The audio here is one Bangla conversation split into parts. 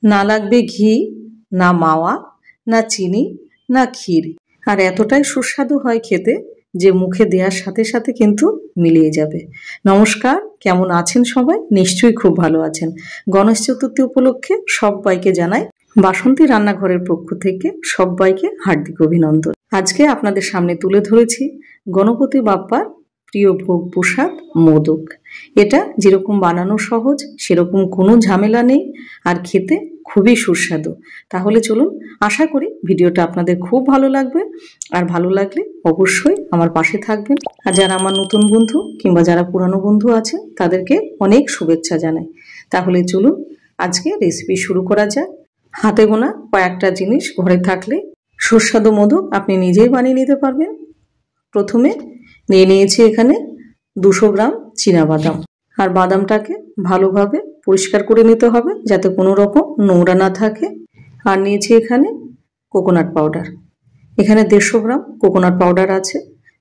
না লাগবে ঘি, না মাওয়া, না চিনি, না ক্ষীর। আর এতটাই সুস্বাদু হয় খেতে যে মুখে দেওয়ার সাথে সাথে কিন্তু মিলিয়ে যাবে। নমস্কার, কেমন আছেন সবাই? নিশ্চয়ই খুব ভালো আছেন। গণেশ চতুর্থী উপলক্ষে সবাইকে জানাই বাসন্তী রান্নাঘরের পক্ষ থেকে সবাইকে হার্দিক অভিনন্দন। আজকে আপনাদের সামনে তুলে ধরেছি গণপতি বাপ্পার প্রিয় ভোগ প্রসাদ মোদক। এটা যেরকম বানানো সহজ সেরকম কোনো ঝামেলা নেই, আর খেতে খুবই সুস্বাদু। তাহলে চলুন, আশা করি ভিডিওটা আপনাদের খুব ভালো লাগবে। আর ভালো লাগলে অবশ্যই আমার পাশে থাকবেন। আর যারা আমার নতুন বন্ধু কিংবা যারা পুরানো বন্ধু আছে তাদেরকে অনেক শুভেচ্ছা জানাই। তাহলে চলুন আজকে রেসিপি শুরু করা যাক। হাতে গোনা কয়েকটা জিনিস ঘরে থাকলে সুস্বাদু মোদক আপনি নিজেই বানিয়ে নিতে পারবেন। প্রথমে নিয়ে নিয়েছি এখানে 200 গ্রাম চীনাবাদাম। আর বাদামটাকে ভালোভাবে পরিষ্কার করে নিতে হবে যাতে কোনো রকম নোংরা না থাকে। আর নিয়েছি এখানে কোকোনাট পাউডার। এখানে 150 গ্রাম কোকোনাট পাউডার আছে।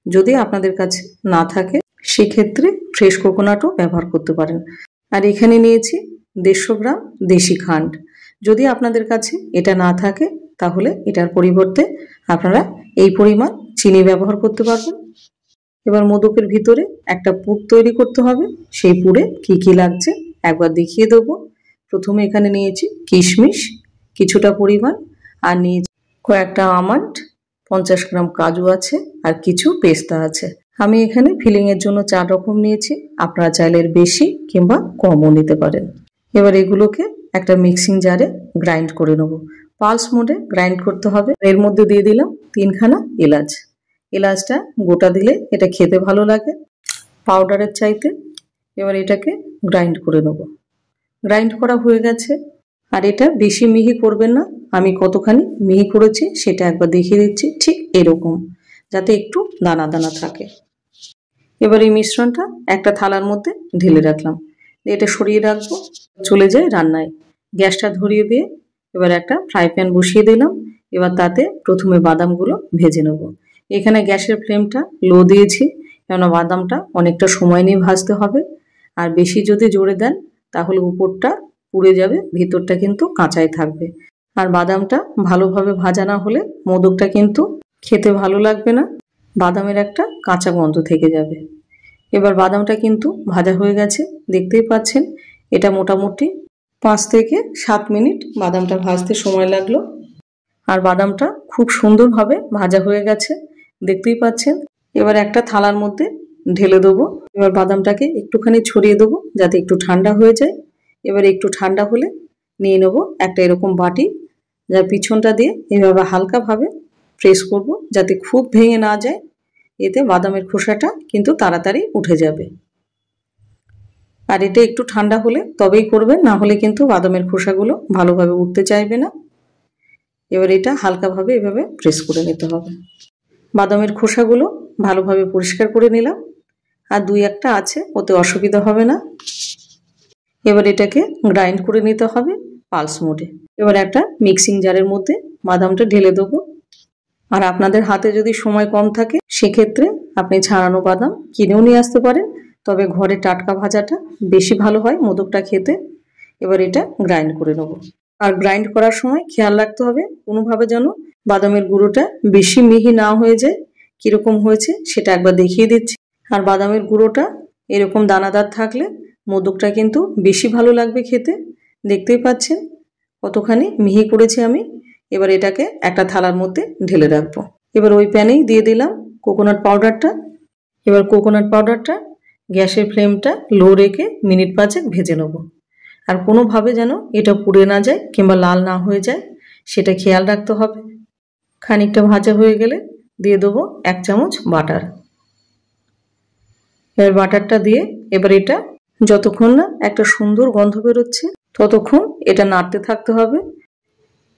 যদি আপনাদের কাছে না থাকে সেক্ষেত্রে ফ্রেশ কোকোনাটও ব্যবহার করতে পারেন। আর এখানে নিয়েছি 150 গ্রাম দেশি খান্ড। যদি আপনাদের কাছে এটা না থাকে তাহলে এটার পরিবর্তে আপনারা এই পরিমাণ চিনি ব্যবহার করতে পারবেন। এবার মোদকের ভিতরে একটা পুর তৈরি করতে হবে। সেই পুরে কি কি লাগছে একবার দেখিয়ে দেবো। প্রথমে এখানে নিয়েছি কিশমিশ কিছুটা পরিমাণ, আর নিয়েছি কয়েকটা আমন্ড, 50 গ্রাম কাজু আছে, আর কিছু পেস্তা আছে। আমি এখানে ফিলিংয়ের জন্য 4 রকম নিয়েছি, আপনারা চাইলে বেশি কিংবা কমও নিতে পারেন। এবার এগুলোকে একটা মিক্সিং জারে গ্রাইন্ড করে নেব। পালস মোডে গ্রাইন্ড করতে হবে। এর মধ্যে দিয়ে দিলাম 3খানা এলাচ। এলাচটা গোটা দিলে এটা খেতে ভালো লাগে পাউডারের চাইতে। এবার এটাকে গ্রাইন্ড করে নেব। গ্রাইন্ড করা হয়ে গেছে। আর এটা বেশি মিহি করবেন না। আমি কতখানি মিহি করেছি সেটা একবার দেখিয়ে দিচ্ছি। ঠিক এরকম, যাতে একটু দানা দানা থাকে। এবার এই মিশ্রণটা একটা থালার মধ্যে ঢেলে রাখলাম। এটা সরিয়ে রাখবো। চলে যাই রান্নায়। গ্যাসটা ধরিয়ে দিয়ে এবার একটা ফ্রাই প্যান বসিয়ে দিলাম। এবার তাতে প্রথমে বাদামগুলো ভেজে নেব। এখানে গ্যাসের ফ্লেমটা লো দিয়েছি, কেননা বাদামটা অনেকটা সময় নিয়ে ভাজতে হবে। আর বেশি যদি জোরে দেন তাহলে উপরটা পুড়ে যাবে, ভিতরটা কিন্তু কাঁচাই থাকবে। আর বাদামটা ভালোভাবে ভাজা না হলে মোদকটা কিন্তু খেতে ভালো লাগবে না, বাদামের একটা কাঁচা গন্ধ থেকে যাবে। এবার বাদামটা কিন্তু ভাজা হয়ে গেছে, দেখতেই পাচ্ছেন। এটা মোটামুটি 5 থেকে 7 মিনিট বাদামটা ভাজতে সময় লাগলো। আর বাদামটা খুব সুন্দরভাবে ভাজা হয়ে গেছে, দেখতেই পাচ্ছেন। এবার একটা থালার মধ্যে ঢেলে দেবো। এবার বাদামটাকে একটুখানি ছড়িয়ে দেবো যাতে একটু ঠান্ডা হয়ে যায়। এবার একটু ঠান্ডা হলে নিয়ে নেব একটা এরকম বাটি, যার পিছনটা দিয়ে এভাবে হালকাভাবে প্রেস করব যাতে খুব ভেঙে না যায়। এতে বাদামের খোসাটা কিন্তু তাড়াতাড়ি উঠে যাবে। আর এটা একটু ঠান্ডা হলে তবেই করবেন, না হলে কিন্তু বাদামের খোসাগুলো ভালোভাবে উঠতে চাইবে না। এবার এটা হালকাভাবে এভাবে প্রেস করে নিতে হবে। বাদামের খোসাগুলো ভালোভাবে পরিষ্কার করে নিলাম। আর 2-1টা আছে, ওতে অসুবিধা হবে না। এবার এটাকে গ্রাইন্ড করে নিতে হবে পালস মোডে। এবার একটা মিক্সিং জারের মধ্যে বাদামটা ঢেলে দেবো। আর আপনাদের হাতে যদি সময় কম থাকে সেক্ষেত্রে আপনি ছাড়ানো বাদাম কিনেও নিয়ে আসতে পারেন, তবে ঘরে টাটকা ভাজাটা বেশি ভালো হয় মোদকটা খেতে। এবার এটা গ্রাইন্ড করে নেব। আর গ্রাইন্ড করার সময় খেয়াল রাখতে হবে কোনোভাবে যেন বাদামের গুঁড়োটা বেশি মিহি না হয়ে যায়। কীরকম হয়েছে সেটা একবার দেখিয়ে দিচ্ছি। আর বাদামের গুঁড়োটা এরকম দানাদার থাকলে মোদকটা কিন্তু বেশি ভালো লাগবে খেতে। দেখতেই পাচ্ছেন কতখানি মিহি করেছি আমি। এবার এটাকে একটা থালার মধ্যে ঢেলে রাখবো। এবার ওই প্যানেই দিয়ে দিলাম কোকোনাট পাউডারটা। এবার কোকোনাট পাউডারটা গ্যাসের ফ্লেমটা লো রেখে মিনিট 5 ভেজে নেব। আর কোনোভাবে যেন এটা পুড়ে না যায় কিংবা লাল না হয়ে যায় সেটা খেয়াল রাখতে হবে। খানিকটা ভাজা হয়ে গেলে দিয়ে দেবো 1 চামচ বাটার। এবার বাটারটা দিয়ে এবার এটা যতক্ষণ না একটা সুন্দর গন্ধ বেরোচ্ছে ততক্ষণ এটা নাড়তে থাকতে হবে।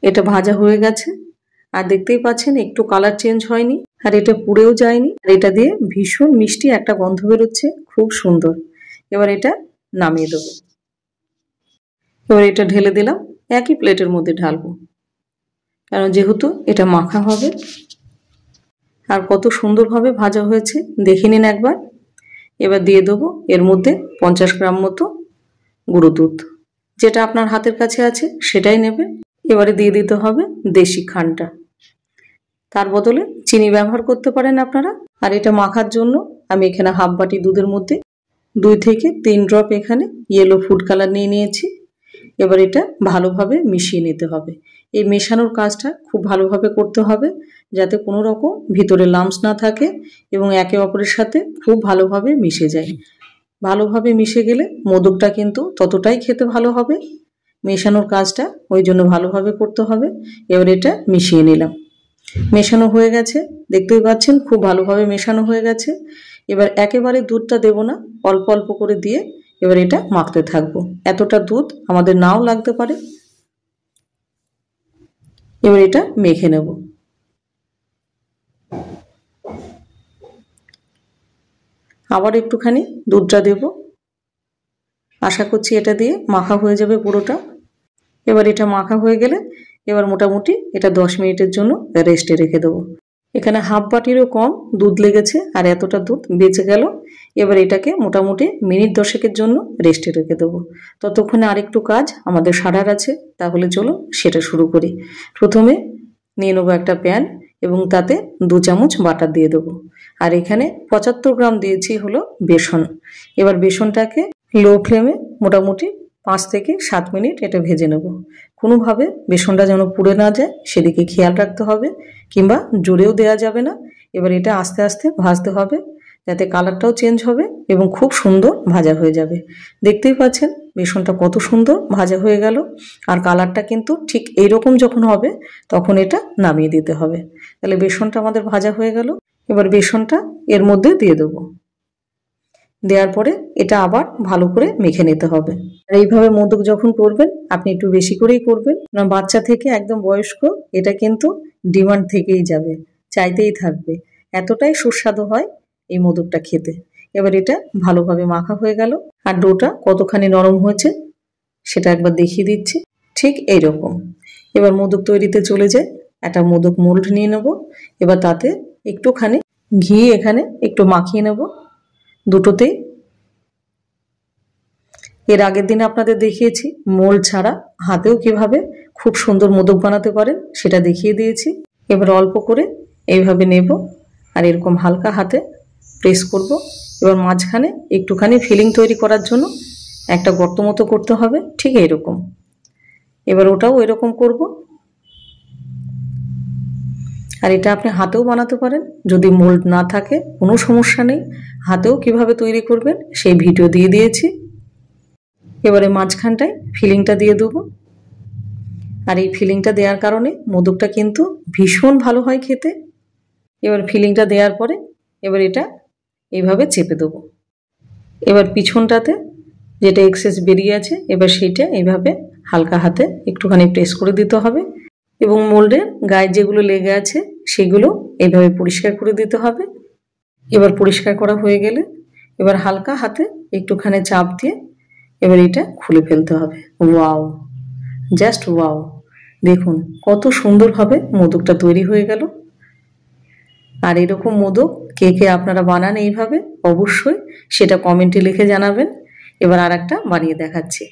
এটা ভাজা হয়ে গেছে আর দেখতেই পাচ্ছেন একটু কালার চেঞ্জ হয়নি, আর এটা পুড়েও যায়নি। আর এটা দিয়ে ভীষণ মিষ্টি একটা গন্ধ বেরোচ্ছে, খুব সুন্দর। এবার এটা নামিয়ে দেবো। এবার এটা ঢেলে দিলাম, একই প্লেটের মধ্যে ঢালবো, কারণ যেহেতু এটা মাখা হবে। আর কত সুন্দরভাবে ভাজা হয়েছে দেখে নিন একবার। এবার দিয়ে দেবো এর মধ্যে 50 গ্রাম মতো গুঁড়ো দুধ। যেটা আপনার হাতের কাছে আছে সেটাই নেবেন। এবারে দিয়ে দিতে হবে দেশি খান্ডটা, তার বদলে চিনি ব্যবহার করতে পারেন আপনারা। আর এটা মাখার জন্য আমি এখানে হাফ বাটি দুধের মধ্যে 2 থেকে 3 ড্রপ এখানে ইয়েলো ফুড কালার নিয়ে নিয়েছি। এবার এটা ভালোভাবে মিশিয়ে নিতে হবে। এই মেশানোর কাজটা খুব ভালোভাবে করতে হবে যাতে কোনো রকম ভিতরে লাম্পস না থাকে এবং একে অপরের সাথে খুব ভালোভাবে মিশে যায়। ভালোভাবে মিশে গেলে মোদকটা কিন্তু ততটাই খেতে ভালো হবে। মেশানোর কাজটা ওই জন্য ভালোভাবে করতে হবে। এবার এটা মিশিয়ে নিলাম। মেশানো হয়ে গেছে, দেখতেই পাচ্ছেন খুব ভালোভাবে মেশানো হয়ে গেছে। এবার একেবারে দুধটা দেব না, অল্প অল্প করে দিয়ে এবার এটা মাখতে থাকবো। এতটা দুধ আমাদের নাও লাগতে পারে। এবার এটা মেখে নেব। আবার একটুখানি দুধটা দেব। আশা করছি এটা দিয়ে মাখা হয়ে যাবে পুরোটা। এবার এটা মাখা হয়ে গেলে এবার মোটামুটি এটা 10 মিনিটের জন্য রেস্টে রেখে দেবো। এখানে হাফ বাটিরও কম দুধ লেগেছে আর এতটা দুধ বেঁচে গেল। এবার এটাকে মোটামুটি মিনিট 10 জন্য রেস্টে রেখে দেবো। ততক্ষণে আরেকটু কাজ আমাদের সারার আছে, তাহলে চলো সেটা শুরু করি। প্রথমে নিয়ে নেবো একটা প্যান এবং তাতে 2 চামচ বাটার দিয়ে দেবো। আর এখানে 75 গ্রাম দিয়েছি হলো বেসন। এবার বেসনটাকে লো ফ্লেমে মোটামুটি 5 থেকে 7 মিনিট এটা ভেজে নেব। কোনোভাবে বেসনটা যেন পুড়ে না যায় সেদিকে খেয়াল রাখতে হবে, কিংবা জোরেও দেওয়া যাবে না। এবার এটা আস্তে আস্তে ভাজতে হবে যাতে কালারটাও চেঞ্জ হবে এবং খুব সুন্দর ভাজা হয়ে যাবে। দেখতেই পাচ্ছেন বেসনটা কত সুন্দর ভাজা হয়ে গেল। আর কালারটা কিন্তু ঠিক এইরকম যখন হবে তখন এটা নামিয়ে দিতে হবে। তাহলে বেসনটা আমাদের ভাজা হয়ে গেল। এবার বেসনটা এর মধ্যে দিয়ে দেবো। দেওয়ার পরে এটা আবার ভালো করে মেখে নিতে হবে। আর এইভাবে মোদক যখন করবেন আপনি একটু বেশি করেই করবেন, না বাচ্চা থেকে একদম বয়স্ক এটা কিন্তু ডিমান্ড থেকেই যাবে, চাইতেই থাকবে। এতটাই সুস্বাদু হয় এই মোদকটা খেতে। এবার এটা ভালোভাবে মাখা হয়ে গেল। আর ডোটা কতখানি নরম হয়েছে সেটা একবার দেখিয়ে দিচ্ছি। ঠিক এইরকম। এবার মোদক তৈরিতে চলে যায়। একটা মোদক মোল্ড নিয়ে নেব। এবার তাতে একটুখানি ঘি এখানে একটু মাখিয়ে নেব দুটোতেই। এর আগের দিন আপনাদের দেখিয়েছি মোল্ড ছাড়া হাতেও কিভাবে খুব সুন্দর মোদক বানাতে পারেন সেটা দেখিয়ে দিয়েছি। এবার অল্প করে এইভাবে নেব আর এরকম হালকা হাতে প্রেস করব। এবার মাঝখানে একটুখানি ফিলিং তৈরি করার জন্য একটা গর্ত মতো করতে হবে, ঠিক এইরকম। এবার ওটাও এরকম করব। আর এটা আপনি হাতেও বানাতে পারেন, যদি মোল্ড না থাকে কোনো সমস্যা নেই। হাতেও কিভাবে তৈরি করবেন সেই ভিডিও দিয়ে দিয়েছি। এবারে মাঝখানটায় ফিলিংটা দিয়ে দেবো। আর এই ফিলিংটা দেওয়ার কারণে মোদকটা কিন্তু ভীষণ ভালো হয় খেতে। এবার ফিলিংটা দেওয়ার পরে এবার এটা এইভাবে চেপে দেবো। এবার পিছনটাতে যেটা এক্সেস বেরিয়ে আছে এবার সেইটা এইভাবে হালকা হাতে একটুখানি প্রেস করে দিতে হবে এবং মোল্ডের গায়ে যেগুলো লেগে আছে সেগুলো এইভাবে পরিষ্কার করে দিতে হবে। এবার পরিষ্কার করা হয়ে গেলে এবার হালকা হাতে একটুখানি চাপ দিয়ে এবার এটা খুলে ফেলতে হবে। Wow, just wow! দেখুন কত সুন্দরভাবে মোদকটা তৈরি হয়ে গেল। আর এরকম মোদক কে কে আপনারা বানান এইভাবে অবশ্যই সেটা কমেন্টে লিখে জানাবেন। এবার আর একটা বানিয়ে দেখাচ্ছি।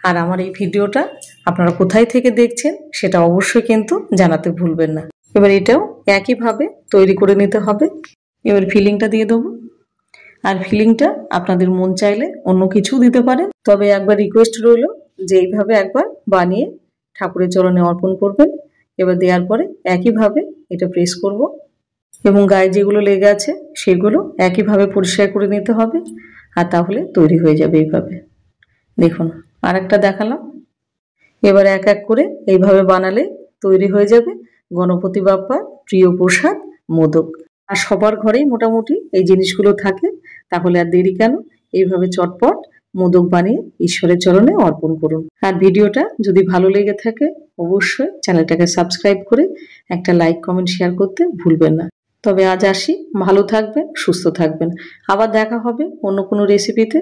আর আমার এই ভিডিওটা আপনারা কোথায় থেকে দেখছেন সেটা অবশ্যই কিন্তু জানাতে ভুলবেন না। এবার এটাও একইভাবে তৈরি করে নিতে হবে। এবার ফিলিংটা দিয়ে দেবো। আর ফিলিংটা আপনাদের মন চাইলে অন্য কিছু দিতে পারেন, তবে একবার রিকোয়েস্ট রইল যে এইভাবে একবার বানিয়ে ঠাকুরের চরণে অর্পণ করবেন। এবার দেওয়ার পরে একইভাবে এটা প্রেস করব এবং গায়ে যেগুলো লেগে আছে সেগুলো একইভাবে পরিষ্কার করে নিতে হবে। আর তাহলে তৈরি হয়ে যাবে এইভাবে। দেখুন আর একটা দেখালাম। এবার এক এক করে এইভাবে বানালে তৈরি হয়ে যাবে গণপতি বাপ্পার প্রিয় প্রসাদ মোদক। আর সবার ঘরেই মোটামুটি এই জিনিসগুলো থাকে, তাহলে আর দেরি কেন, এইভাবে চটপট মোদক বানিয়ে ঈশ্বরের চরণে অর্পণ করুন। আর ভিডিওটা যদি ভালো লেগে থাকে অবশ্যই চ্যানেলটাকে সাবস্ক্রাইব করে একটা লাইক কমেন্ট শেয়ার করতে ভুলবেন না। তবে আজ আসি, ভালো থাকবেন, সুস্থ থাকবেন। আবার দেখা হবে অন্য কোনো রেসিপিতে।